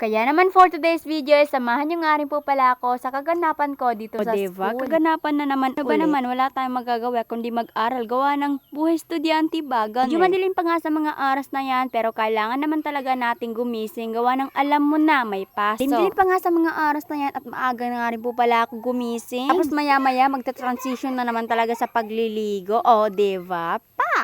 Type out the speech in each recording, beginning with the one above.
Kaya naman for today's video, samahan nyo nga rin po pala ako sa kaganapan ko dito sa Diba? school. Kaganapan na naman Ano ba ulit. naman, wala tayong magagawa kundi mag-aral. Gawa ng buhay estudyante ba? Medyo madilim pa nga sa mga oras na yan, pero kailangan naman talaga nating gumising. Gawa ng alam mo na, may pasok. Dilim pa nga sa mga oras na yan at maaga na nga rin po pala ako gumising. Tapos maya-maya, magta-transition na naman talaga sa pagliligo. O, diba?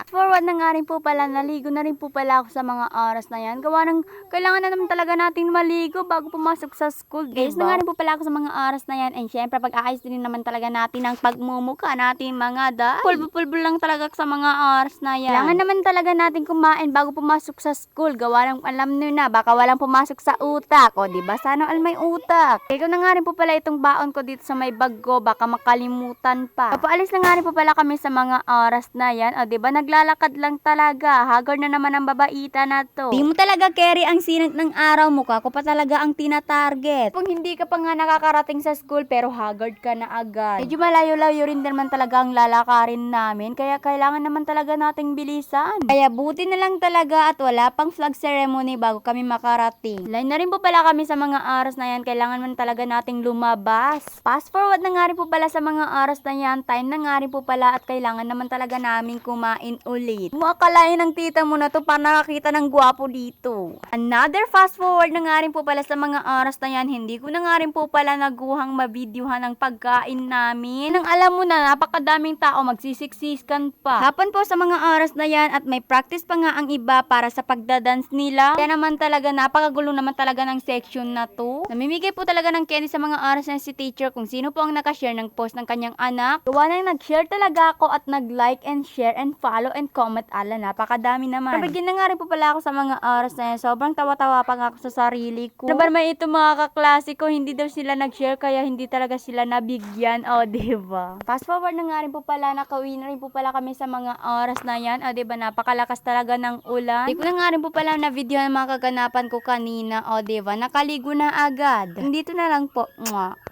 Forward na nga rin po pala, naligo na rin po pala ako sa mga oras na yan. Gawa ng kailangan na naman talaga natin maligo bago pumasok sa school. Guys, na nga rin po pala ako sa mga oras na yan. And syempre, pag-aayos din naman talaga natin ang pagmumukha natin mga day. Pulbo-pulbo lang talaga sa mga oras na yan. Kailangan naman talaga natin kumain bago pumasok sa school. Gawa ng alam nyo na, baka walang pumasok sa utak. O, diba? Sana all may utak. Kaya ko na nga rin po pala itong baon ko dito sa may bag ko. Baka makalimutan pa. Papaalis na nga rin po pala kami sa mga oras na yan. O, diba? Naglalakad lang talaga. Haggard na naman ang babaita na to. Di mo talaga carry ang sinag ng araw mo ka. Ako pa talaga ang tina-target. Kung hindi ka pa nga nakakarating sa school pero haggard ka na agad. Medyo malayo-layo rin naman talaga ang lalakarin namin. Kaya kailangan naman talaga nating bilisan. Kaya buti na lang talaga at wala pang flag ceremony bago kami makarating. Line na rin po pala kami sa mga oras na yan. Kailangan man talaga nating lumabas. Fast forward na nga rin po pala sa mga oras na yan. Time na nga rin po pala at kailangan naman talaga namin kumain ulit. Muakalain ng tita mo na to para nakakita ng gwapo dito. Another fast forward na nga rin po pala sa mga oras na yan. Hindi ko na nga rin po pala naguhang mabidyuhan ang pagkain namin. Nang alam mo na napakadaming tao magsisiksiskan pa. Hapon po sa mga oras na yan at may practice pa nga ang iba para sa pagdadance nila. Kaya naman talaga napakagulo naman talaga ng section na to. Namimigay po talaga ng candy sa mga oras na si teacher kung sino po ang nakashare ng post ng kanyang anak. Gawa nang nag-share talaga ako at nag-like and share and follow and comment. Ala, napakadami naman. Nabigyan na nga rin po pala ako sa mga oras na yan. Sobrang tawa-tawa pa nga ako sa sarili ko. Ano ba naman ito mga kaklase ko? Hindi daw sila nag-share kaya hindi talaga sila nabigyan. O, diba? Fast forward na nga rin po pala. Nakauwi na rin po pala kami sa mga oras na yan. O, diba? Napakalakas talaga ng ulan. Hindi ko na nga rin po pala na video ng mga kaganapan ko kanina. O, diba? Nakaligo na agad. Dito na lang po. Mwah.